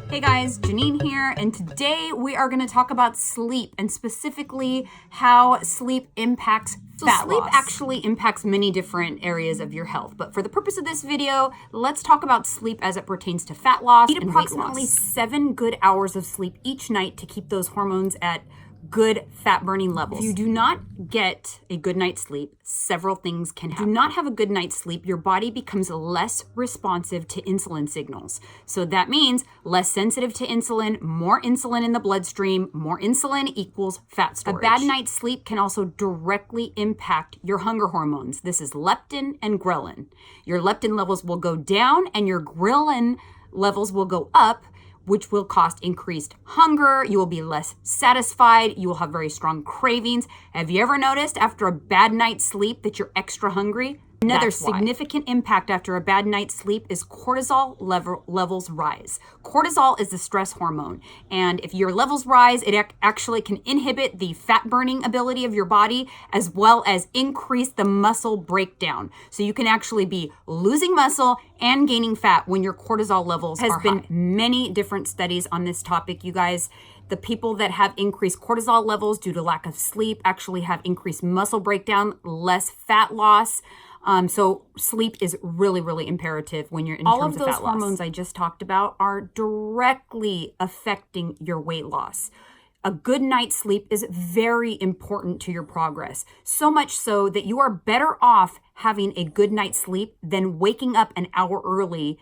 Hey guys, Janine here, and today we are going to talk about sleep and specifically how sleep impacts fat loss. Sleep actually impacts many different areas of your health, but for the purpose of this video, let's talk about sleep as it pertains to fat loss. Need approximately 7 good hours of sleep each night to keep those hormones at good fat burning levels. If you do not get a good night's sleep, several things can happen. If you do not have a good night's sleep, your body becomes less responsive to insulin signals. So that means less sensitive to insulin, more insulin in the bloodstream, more insulin equals fat storage. A bad night's sleep can also directly impact your hunger hormones. This is leptin and ghrelin. Your leptin levels will go down and your ghrelin levels will go up, which will cause increased hunger. You will be less satisfied. You will have very strong cravings. Have you ever noticed after a bad night's sleep that you're extra hungry? Another significant impact after a bad night's sleep is cortisol levels rise. Cortisol is the stress hormone, and if your levels rise, it actually can inhibit the fat burning ability of your body as well as increase the muscle breakdown. So you can actually be losing muscle and gaining fat when your cortisol levels are high. There has been many different studies on this topic, you guys. The people that have increased cortisol levels due to lack of sleep actually have increased muscle breakdown, less fat loss. So sleep is really, really imperative when you're in terms of fat loss. All of those hormones I just talked about are directly affecting your weight loss. A good night's sleep is very important to your progress, so much so that you are better off having a good night's sleep than waking up an hour early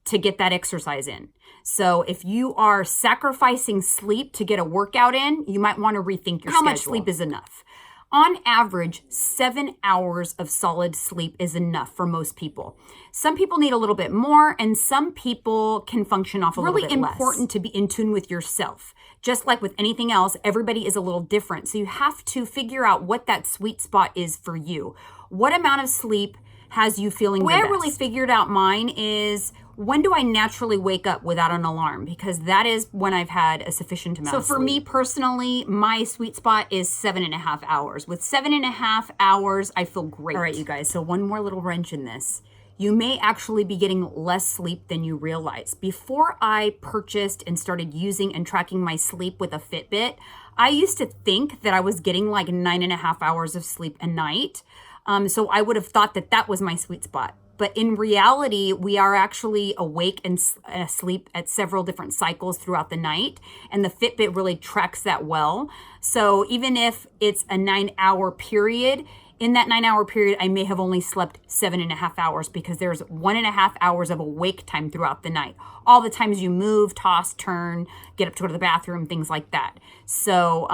to get that exercise in. So if you are sacrificing sleep to get a workout in, you might want to rethink your schedule. How much sleep is enough? On average, 7 hours of solid sleep is enough for most people. Some people need a little bit more, and some people can function off a little bit less. Really important to be in tune with yourself. Just like with anything else, everybody is a little different. So you have to figure out what that sweet spot is for you. What amount of sleep has you feeling the best? The way I really figured out mine is, when do I naturally wake up without an alarm? Because that is when I've had a sufficient amount of sleep. So for me personally, my sweet spot is 7.5 hours. With 7.5 hours, I feel great. All right, you guys, so one more little wrench in this. You may actually be getting less sleep than you realize. Before I purchased and started using and tracking my sleep with a Fitbit, I used to think that I was getting like 9.5 hours of sleep a night. So I would have thought that that was my sweet spot. But in reality, we are actually awake and asleep at several different cycles throughout the night. And the Fitbit really tracks that well. So even if it's a 9-hour period, in that 9-hour period, I may have only slept 7.5 hours because there's 1.5 hours of awake time throughout the night. All the times you move, toss, turn, get up to go to the bathroom, things like that. So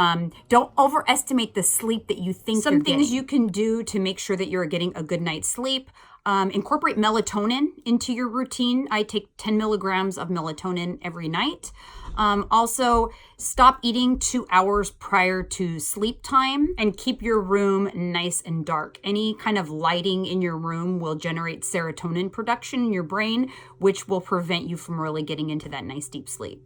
don't overestimate the sleep that you think you're getting. Some things you can do to make sure that you're getting a good night's sleep. Incorporate melatonin into your routine. I take 10 milligrams of melatonin every night. Also, stop eating 2 hours prior to sleep time and keep your room nice and dark. Any kind of lighting in your room will generate serotonin production in your brain, which will prevent you from really getting into that nice deep sleep.